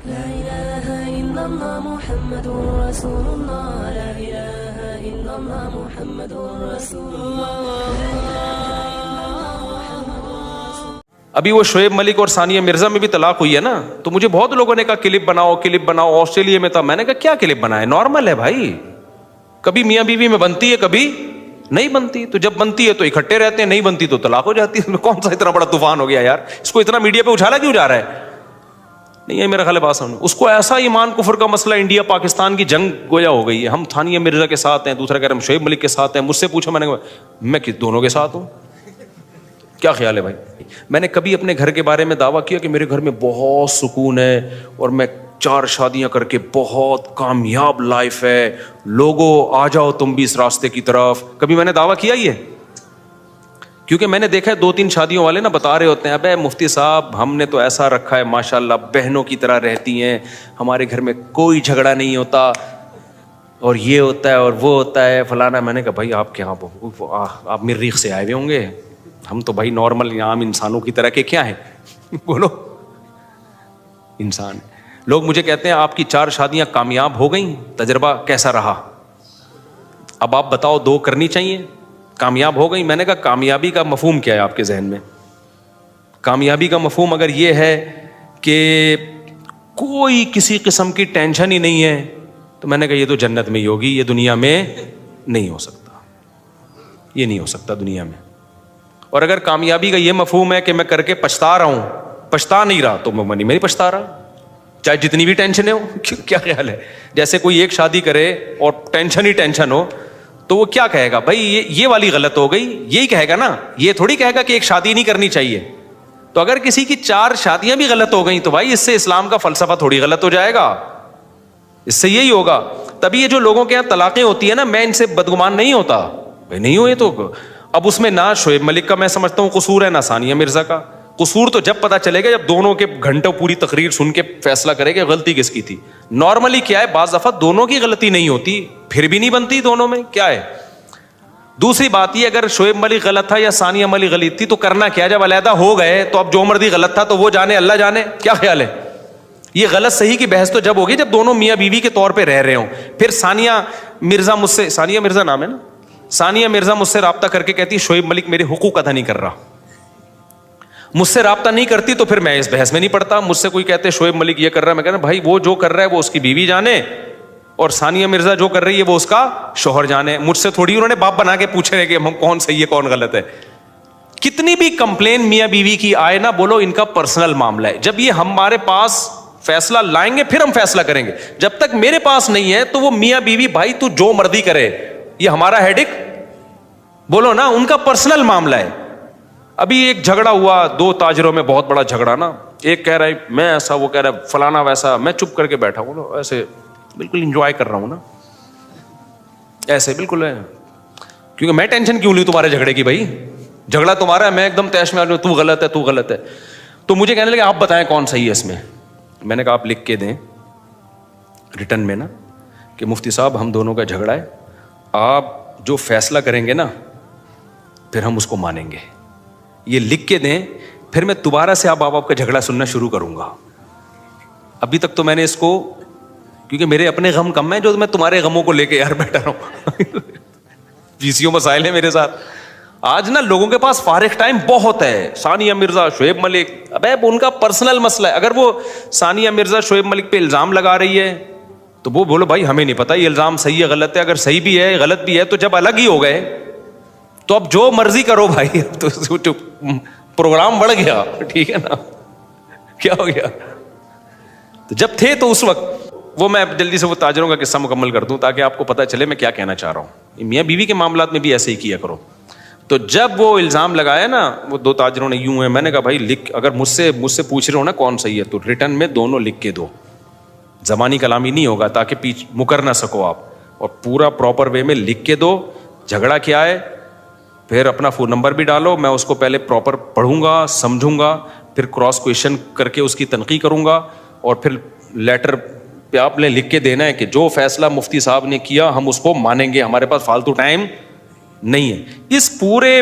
لا إله إلا الله محمد رسول الله لا إله إلا الله محمد رسول الله. ابھی وہ شعیب ملک اور ثانیہ مرزا میں بھی طلاق ہوئی ہے نا, تو مجھے بہت لوگوں نے کہا کلپ بناؤ. آسٹریلیا میں تھا, میں نے کہا کیا کلپ بنائے, نارمل ہے بھائی, کبھی میاں بیوی میں بنتی ہے کبھی نہیں بنتی, تو جب بنتی ہے تو اکٹھے رہتے ہیں, نہیں بنتی تو طلاق ہو جاتی ہے. کون سا اتنا بڑا طوفان ہو گیا یار, اس کو اتنا میڈیا پہ اچھالا کیوں جا رہا ہے؟ نہیں ہے میرا خیال بات سمجھ, اس کو ایسا ایمان کفر کا مسئلہ انڈیا پاکستان کی جنگ گویا ہو گئی ہے. ہم ثانیہ مرزا کے ساتھ ہیں, دوسرا کہہ رہے ہم شعیب ملک کے ساتھ ہیں. مجھ سے پوچھا, میں نے کہا میں دونوں کے ساتھ ہوں. کیا خیال ہے بھائی؟ میں نے کبھی اپنے گھر کے بارے میں دعویٰ کیا کہ میرے گھر میں بہت سکون ہے اور میں 4 شادیاں کر کے بہت کامیاب لائف ہے, لوگوں آ جاؤ تم بھی اس راستے کی طرف؟ کبھی میں نے دعویٰ کیا یہ؟ کیونکہ میں نے دیکھا ہے 2-3 شادیوں والے نا بتا رہے ہوتے ہیں, ابے مفتی صاحب ہم نے تو ایسا رکھا ہے ماشاءاللہ, بہنوں کی طرح رہتی ہیں, ہمارے گھر میں کوئی جھگڑا نہیں ہوتا اور یہ ہوتا ہے اور وہ ہوتا ہے فلانا. میں نے کہا بھائی آپ کیا آپ مریخ سے آئے ہوئے ہوں گے, ہم تو بھائی نارمل عام انسانوں کی طرح کے کیا ہیں, بولو انسان. لوگ مجھے کہتے ہیں آپ کی 4 شادیاں کامیاب ہو گئیں, تجربہ کیسا رہا؟ اب آپ بتاؤ 2 کرنی چاہیے, کامیاب ہو گئی. میں نے کہا کامیابی کا مفہوم کیا ہے آپ کے ذہن میں؟ کامیابی کا مفہوم اگر یہ ہے کہ کوئی کسی قسم کی ٹینشن ہی نہیں ہے, تو میں نے کہا یہ تو جنت میں ہی ہوگی, یہ دنیا میں نہیں ہو سکتا, یہ نہیں ہو سکتا دنیا میں. اور اگر کامیابی کا یہ مفہوم ہے کہ میں کر کے پچھتا رہا ہوں, پچھتا نہیں رہا, تو میں نہیں پچھتا رہا, چاہے جتنی بھی ٹینشن ہو. کیا خیال ہے؟ جیسے کوئی ایک شادی کرے اور ٹینشن ہی ٹینشن ہو, تو وہ کیا کہے گا بھائی یہ والی غلط ہو گئی, یہی کہے گا نا, یہ تھوڑی کہے گا کہ ایک شادی نہیں کرنی چاہیے. تو اگر کسی کی 4 شادیاں بھی غلط ہو گئیں تو بھائی اس سے اسلام کا فلسفہ تھوڑی غلط ہو جائے گا, اس سے یہی ہوگا. تبھی یہ جو لوگوں کے یہاں طلاقیں ہوتی ہیں نا, میں ان سے بدگمان نہیں ہوتا بھائی, نہیں ہوئے تو اب اس میں نہ شعیب ملک کا میں سمجھتا ہوں قصور ہے, نہ ثانیہ مرزا کا قصور. تو جب پتا چلے گا جب دونوں کے گھنٹوں پوری تقریر سن کے فیصلہ کرے کہ غلطی کس کی تھی. نارملی کیا ہے, بعض دفعہ دونوں کی غلطی نہیں ہوتی, پھر بھی نہیں بنتی دونوں میں, کیا ہے. دوسری بات یہ, اگر شعیب ملک غلط تھا یا ثانیہ ملک غلط تھی تو کرنا کیا, جب علیحدہ ہو گئے تو اب جو مرضی غلط تھا تو وہ جانے اللہ جانے. کیا خیال ہے؟ یہ غلط صحیح کی بحث تو جب ہوگی جب دونوں میاں بیوی کے طور پہ رہ رہے ہوں. پھر ثانیہ مرزا مجھ سے, ثانیہ مرزا نام ہے نا, ثانیہ مرزا مجھ سے رابطہ کر کے کہتی شعیب ملک میرے حقوق ادا نہیں کر رہا. مجھ سے رابطہ نہیں کرتی تو پھر میں اس بحث میں نہیں پڑتا. مجھ سے کوئی کہتے شعیب ملک یہ کر رہا ہے, میں کہنا بھائی وہ جو کر رہا ہے وہ اس کی بیوی جانے, اور ثانیہ مرزا جو کر رہی ہے وہ اس کا شوہر جانے. مجھ سے تھوڑی انہوں نے باپ بنا کے پوچھے رہے کہ ہم کون صحیح ہے کون غلط ہے. کتنی بھی کمپلین میاں بیوی کی آئے نا, بولو ان کا پرسنل معاملہ ہے. جب یہ ہمارے پاس فیصلہ لائیں گے پھر ہم فیصلہ کریں گے. جب تک میرے پاس نہیں ہے تو وہ میاں بیوی بھائی تو جو مرضی کرے, یہ ہمارا ہیڈک, بولو نا, ان کا پرسنل معاملہ ہے. ابھی ایک جھگڑا ہوا 2 تاجروں میں, بہت بڑا جھگڑا نا, ایک کہہ رہا ہے میں ایسا, وہ کہہ رہا ہے فلانا ویسا. میں چپ کر کے بیٹھا ہوں, ایسے بالکل انجوائے کر رہا ہوں نا, ایسے بالکل ہے, کیونکہ میں ٹینشن کیوں لوں تمہارے جھگڑے کی, بھائی جھگڑا تمہارا ہے, میں ایک دم تیش میں آ جاؤں, تو غلط ہے تو غلط ہے. تو مجھے کہنے لگے آپ بتائیں کون صحیح ہے اس میں. میں نے کہا آپ لکھ کے دیں ریٹن میں نا کہ مفتی صاحب ہم دونوں کا جھگڑا ہے, آپ جو فیصلہ کریں گے نا پھر ہم اس کو مانیں گے. یہ لکھ کے دیں, پھر میں دوبارہ سے آپ کا جھگڑا سننا شروع کروں گا. ابھی تک تو میں نے اس کو, کیونکہ میرے اپنے غم کم ہیں جو میں تمہارے غموں کو لے کے یار بیٹھا رہا ہوں. پیسیوں مسائل ہیں میرے ساتھ. آج نا لوگوں کے پاس فارغ ٹائم بہت ہے. ثانیہ مرزا, شعیب ملک, ابے ان کا پرسنل مسئلہ ہے. اگر وہ ثانیہ مرزا شعیب ملک پہ الزام لگا رہی ہے تو وہ بولو بھائی ہمیں نہیں پتا یہ الزام صحیح ہے غلط ہے. اگر صحیح بھی ہے غلط بھی ہے تو جب الگ ہی ہو گئے تو اب جو مرضی کرو بھائی, تو پروگرام بڑھ گیا, ٹھیک ہے نا, کیا ہو گیا. تو جب تھے تو اس وقت وہ, میں جلدی سے وہ تاجروں کا قصہ مکمل کر دوں تاکہ آپ کو پتہ چلے میں کیا کہنا چاہ رہا ہوں. میاں بیوی کے معاملات میں بھی ایسے ہی کیا کرو. تو جب وہ الزام لگایا نا وہ 2 تاجروں نے یوں ہے, میں نے کہا بھائی لکھ, اگر مجھ سے پوچھ رہے ہو نا کون صحیح ہے تو ریٹن میں دونوں لکھ کے دو, زبانی کلامی نہیں ہوگا تاکہ مکر نہ سکو آپ, اور پورا پراپر وے میں لکھ کے دو. جھگڑا کیا ہے, پھر اپنا فون نمبر بھی ڈالو, میں اس کو پہلے پراپر پڑھوں گا, سمجھوں گا, پھر کراس کویشچن کر کے اس کی تنقید کروں گا, اور پھر لیٹر پہ آپ نے لکھ کے دینا ہے کہ جو فیصلہ مفتی صاحب نے کیا ہم اس کو مانیں گے, ہمارے پاس فالتو ٹائم نہیں ہے. اس پورے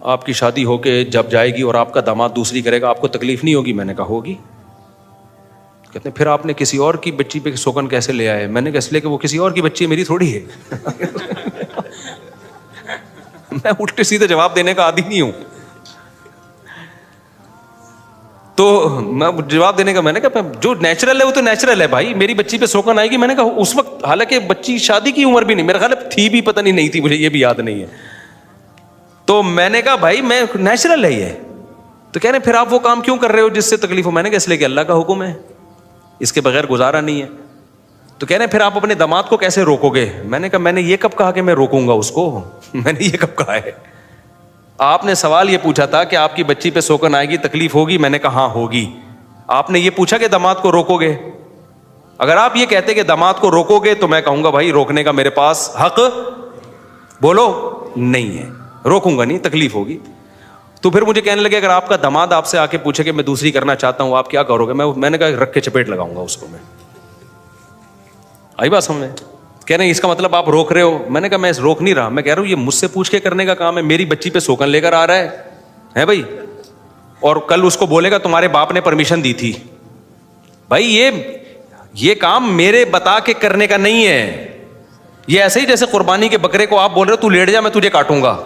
آپ کی شادی ہو کے جب جائے گی اور آپ کا داماد دوسری کرے گا آپ کو تکلیف نہیں ہوگی؟ میں نے کہا ہوگی. کہتے ہیں پھر آپ نے کسی اور کی بچی پہ سوگن کیسے لے آئے؟ میں نے کہا اس لیے کہ وہ کسی اور کی بچی میری تھوڑی ہے. میں الٹے سیدھے جواب دینے کا عادی نہیں ہوں. تو میں جواب دینے کا، میں نے کہا جو نیچرل ہے وہ تو نیچرل ہے بھائی. میری بچی پہ سوگن آئے گی. میں نے کہا اس وقت حالانکہ بچی شادی کی عمر بھی نہیں، میرا خیال ہے تھی بھی، پتہ نہیں تھی، مجھے یہ بھی یاد نہیں ہے. تو میں نے کہا بھائی میں نیچرل ہے یہ. تو کہہ رہے پھر آپ وہ کام کیوں کر رہے ہو جس سے تکلیف ہو؟ میں نے کہا اس لیے کہ اللہ کا حکم ہے، اس کے بغیر گزارا نہیں ہے. تو کہہ رہے ہیں پھر آپ اپنے داماد کو کیسے روکو گے؟ میں نے کہا میں نے یہ کب کہا کہ میں روکوں گا اس کو؟ میں نے یہ کب کہا ہے؟ آپ نے سوال یہ پوچھا تھا کہ آپ کی بچی پہ سوکن آئے گی تکلیف ہوگی؟ میں نے کہا ہاں ہوگی. آپ نے یہ پوچھا کہ داماد کو روکو گے؟ اگر آپ یہ کہتے کہ داماد کو روکو گے تو میں کہوں گا بھائی روکنے کا میرے پاس حق بولو نہیں ہے، روکوں گا نہیں، تکلیف ہوگی. تو پھر مجھے کہنے لگے اگر آپ کا داماد آپ سے آ کے پوچھے کہ میں دوسری کرنا چاہتا ہوں آپ کیا کرو گے؟ میں نے کہا رکھ کے چپیٹ لگاؤں گا اس کو. میں آئی بات سمجھ میں؟ کہہ رہے ہیں اس کا مطلب آپ روک رہے ہو. میں نے کہا میں روک نہیں رہا، میں کہہ رہا ہوں یہ مجھ سے پوچھ کے کرنے کا کام ہے. میری بچی پہ سوکن لے کر آ رہا ہے بھائی، اور کل اس کو بولے گا تمہارے باپ نے پرمیشن دی تھی. بھائی یہ کام میرے بتا کے کرنے کا نہیں ہے. یہ ایسے ہی جیسے قربانی کے بکرے کو آپ بول رہے ہو تو لیٹ جا میں تجھے کاٹوں گا.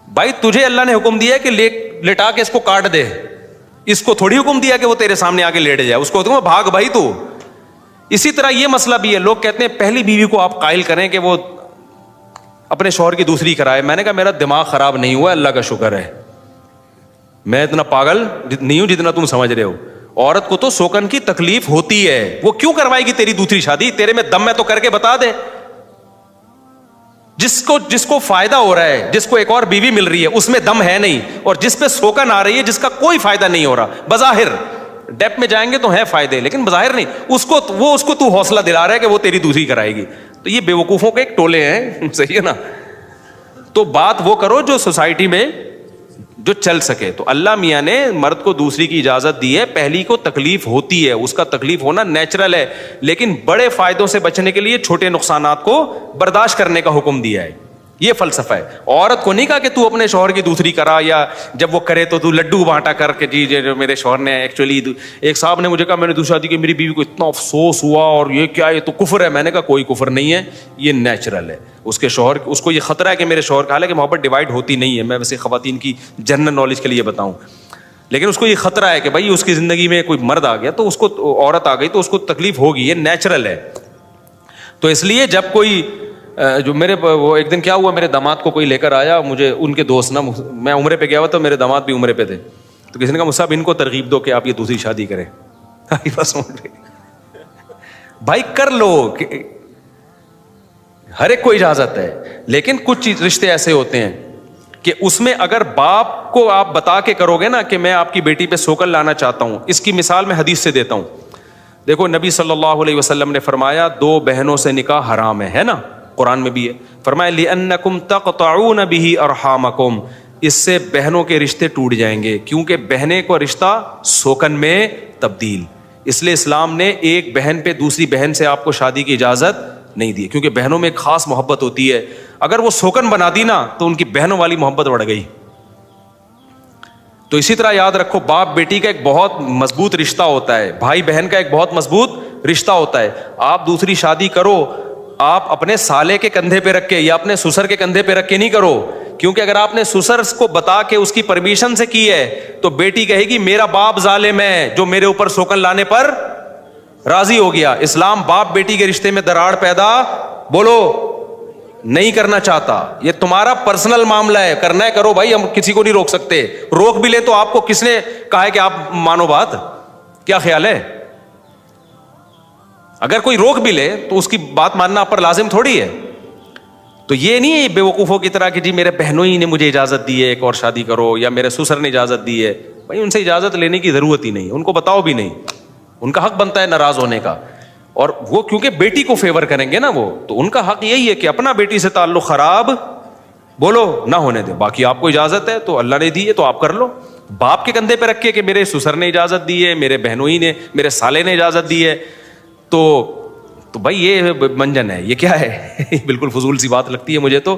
بھائی تجھے اللہ نے حکم دیا ہے کہ لٹا کے اس کو کاٹ دے، اس کو تھوڑی حکم دیا کہ وہ تیرے سامنے آ کے لیٹ جائے. اس کو تم بھاگ بھائی تو. اسی طرح یہ مسئلہ بھی ہے. لوگ کہتے ہیں پہلی بیوی کو آپ قائل کریں کہ وہ اپنے شوہر کی دوسری کرائے. میں نے کہا میرا دماغ خراب نہیں ہوا، اللہ کا شکر ہے. میں اتنا پاگل نہیں ہوں جتنا تم سمجھ رہے ہو. عورت کو تو سوکن کی تکلیف ہوتی ہے، وہ کیوں کروائے گی تیری دوسری شادی؟ تیرے میں دم ہے تو کر کے بتا دے. جس کو فائدہ ہو رہا ہے، جس کو ایک اور بیوی مل رہی ہے اس میں دم ہے نہیں، اور جس پہ سوکن آ رہی ہے جس کا کوئی فائدہ نہیں ہو رہا، بظاہر ڈیپ میں جائیں گے تو ہیں فائدے لیکن بظاہر نہیں، اس کو تو حوصلہ دلا رہا ہے کہ وہ تیری دوسری کرائے گی. تو یہ بیوقوفوں کے ایک ٹولے ہیں. صحیح ہے نا؟ تو بات وہ کرو جو سوسائٹی میں جو چل سکے. تو اللہ میاں نے مرد کو دوسری کی اجازت دی ہے. پہلی کو تکلیف ہوتی ہے، اس کا تکلیف ہونا نیچرل ہے، لیکن بڑے فائدوں سے بچنے کے لیے چھوٹے نقصانات کو برداشت کرنے کا حکم دیا ہے. یہ فلسفہ ہے. عورت کو نہیں کہا کہ تو اپنے شوہر کی دوسری کرا، یا جب وہ کرے تو لڈو بانٹا کر کے جی میرے شوہر نے ایکچولی. ایک صاحب نے مجھے کہا میں نے دوسری شادی کی، میری بیوی کو اتنا افسوس ہوا اور یہ کیا، یہ تو کفر ہے. میں نے کہا کوئی کفر نہیں ہے، یہ نیچرل ہے. اس کے شوہر، اس کو یہ خطرہ ہے کہ میرے شوہر کا، حالانکہ محبت ڈیوائڈ ہوتی نہیں ہے، میں ویسے خواتین کی جنرل نالج کے لیے بتاؤں، لیکن اس کو یہ خطرہ ہے کہ بھائی اس کی زندگی میں کوئی مرد آ گیا تو اس کو، عورت آ گئی تو اس کو تکلیف ہوگی، یہ نیچرل ہے. تو اس لیے جب کوئی جو وہ ایک دن کیا ہوا، میرے داماد کو کوئی لے کر آیا، مجھے ان کے دوست نا، میں عمرے پہ گیا ہوا تو میرے داماد بھی عمرے پہ تھے، تو کسی نے کہا مصعب ان کو ترغیب دو کہ آپ یہ دوسری شادی کریں. بھائی کر لو، ہر ایک کو اجازت ہے، لیکن کچھ رشتے ایسے ہوتے ہیں کہ اس میں اگر باپ کو آپ بتا کے کرو گے نا کہ میں آپ کی بیٹی پہ سوکن لانا چاہتا ہوں. اس کی مثال میں حدیث سے دیتا ہوں. دیکھو نبی صلی اللہ علیہ وسلم نے فرمایا 2 بہنوں سے نکاح حرام ہے نا، قرآن میں بھی ہے. فرمایا لِأَنَّكُمْ تَقْطَعُونَ بِهِ أَرْحَامَكُمْ، اس سے بہنوں کے رشتے ٹوٹ جائیں گے، کیونکہ بہنیں کو رشتہ سوکن میں تبدیل. اس لیے اسلام نے ایک بہن پہ دوسری بہن سے آپ کو شادی کی اجازت نہیں دی، کیونکہ بہنوں میں ایک خاص محبت ہوتی ہے. اگر وہ سوکن بنا دی نا تو ان کی بہنوں والی محبت بڑھ گئی. تو اسی طرح یاد رکھو، باپ بیٹی کا ایک بہت مضبوط رشتہ ہوتا ہے، بھائی بہن کا ایک بہت مضبوط رشتہ ہوتا ہے. آپ دوسری شادی کرو، آپ اپنے سالے کے کندھے پہ رکھ کے یا اپنے سسر کے کندھے پہ رکھ کے نہیں کرو، کیونکہ اگر آپ نے سسر کو بتا کے اس کی پرمیشن سے کی ہے تو بیٹی کہے گی میرا باپ ظالم ہے جو میرے اوپر سوکن لانے پر راضی ہو گیا. اسلام باپ بیٹی کے رشتے میں دراڑ پیدا بولو نہیں کرنا چاہتا. یہ تمہارا پرسنل معاملہ ہے، کرنا ہے کرو بھائی، ہم کسی کو نہیں روک سکتے. روک بھی لے تو آپ کو کس نے کہا ہے کہ آپ مانو بات؟ کیا خیال ہے؟ اگر کوئی روک بھی لے تو اس کی بات ماننا آپ پر لازم تھوڑی ہے. تو یہ نہیں ہے بے وقوفوں کی طرح کہ جی میرے بہنوں ہی نے مجھے اجازت دی ہے ایک اور شادی کرو، یا میرے سسر نے اجازت دی ہے. بھائی ان سے اجازت لینے کی ضرورت ہی نہیں، ان کو بتاؤ بھی نہیں، ان کا حق بنتا ہے ناراض ہونے کا. اور وہ کیونکہ بیٹی کو فیور کریں گے نا وہ، تو ان کا حق یہی ہے کہ اپنا بیٹی سے تعلق خراب بولو نہ ہونے دے. باقی آپ کو اجازت ہے تو اللہ نے دی ہے تو آپ کر لو. باپ کے کندھے پہ رکھ کے کہ میرے سسر نے اجازت دی ہے، میرے بہنوں ہی نے، میرے سالے نے اجازت دی ہے، تو بھائی یہ منجن ہے، یہ کیا ہے؟ بالکل فضول سی بات لگتی ہے مجھے تو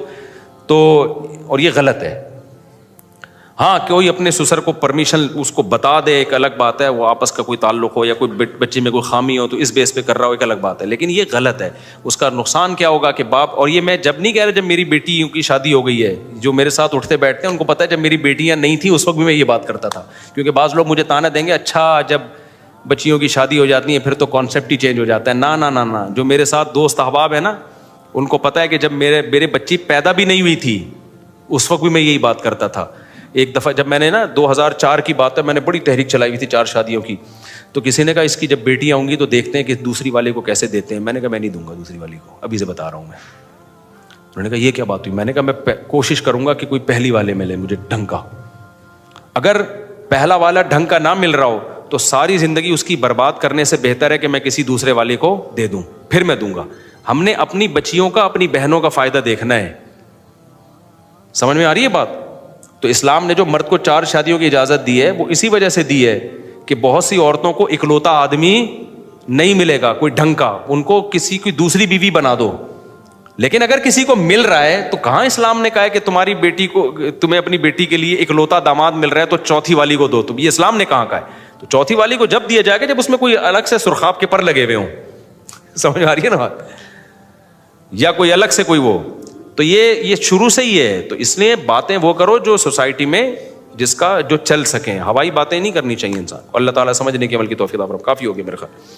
اور یہ غلط ہے. ہاں کوئی اپنے سسر کو پرمیشن اس کو بتا دے ایک الگ بات ہے, وہ آپس کا کوئی تعلق ہو یا کوئی بچی میں کوئی خامی ہو تو اس بیس پہ کر رہا ہو ایک الگ بات ہے, لیکن یہ غلط ہے. اس کا نقصان کیا ہوگا کہ باپ, اور یہ میں جب نہیں کہہ رہا جب میری بیٹیوں کی شادی ہو گئی ہے, جو میرے ساتھ اٹھتے بیٹھتے ہیں ان کو پتہ ہے جب میری بیٹیاں نہیں تھیں اس وقت بھی میں یہ بات کرتا تھا, کیونکہ بعض لوگ مجھے تانا دیں گے اچھا جب بچیوں کی شادی ہو جاتی ہے پھر تو کانسیپٹ ہی چینج ہو جاتا ہے. نا, جو میرے ساتھ دوست احباب ہیں نا ان کو پتہ ہے کہ جب میرے بچی پیدا بھی نہیں ہوئی تھی اس وقت بھی میں یہی بات کرتا تھا. ایک دفعہ جب میں نے نا 2004 کی بات ہے, میں نے بڑی تحریک چلائی ہوئی تھی 4 شادیوں کی, تو کسی نے کہا اس کی جب بیٹیاں ہوں گی تو دیکھتے ہیں کہ دوسری والے کو کیسے دیتے ہیں. میں نے کہا میں نہیں دوں گا دوسری والی کو, ابھی سے بتا رہا ہوں میں. انہوں نے کہا یہ کیا بات ہوئی؟ میں نے کہا میں کوشش کروں گا کہ کوئی پہلی والے ملے مجھے ڈھنگ کا. اگر پہلا والا ڈھنگ کا نہ مل رہا ہو تو ساری زندگی اس کی برباد کرنے سے بہتر ہے کہ میں کسی دوسرے والے کو دے دوں, پھر میں دوں گا. ہم نے اپنی بچیوں کا اپنی بہنوں کا فائدہ دیکھنا ہے. سمجھ میں آ رہی ہے بات؟ تو اسلام نے جو مرد کو 4 شادیوں کی اجازت دی ہے وہ اسی وجہ سے دی ہے کہ بہت سی عورتوں کو اکلوتا آدمی نہیں ملے گا کوئی ڈھنگ کا, ان کو کسی کی دوسری بیوی بنا دو. لیکن اگر کسی کو مل رہا ہے تو کہاں اسلام نے کہا ہے کہ تمہاری بیٹی کو, تمہیں اپنی بیٹی کے لیے اکلوتا داماد مل رہا ہے تو چوتھی والی کو دو, تم, یہ اسلام نے کہاں کہا ہے؟ تو چوتھی والی کو جب دیا جائے گا جب اس میں کوئی الگ سے سرخاب کے پر لگے ہوئے ہوں. سمجھ آ رہی ہے نا بات؟ یا کوئی الگ سے کوئی وہ, تو یہ شروع سے ہی ہے. تو اس لیے باتیں وہ کرو جو سوسائٹی میں جس کا جو چل سکیں, ہوائی باتیں نہیں کرنی چاہیے انسان. اللہ تعالیٰ سمجھنے کی عمل کی توفیق عطا فرمائے. کافی ہو گیا میرے خیال.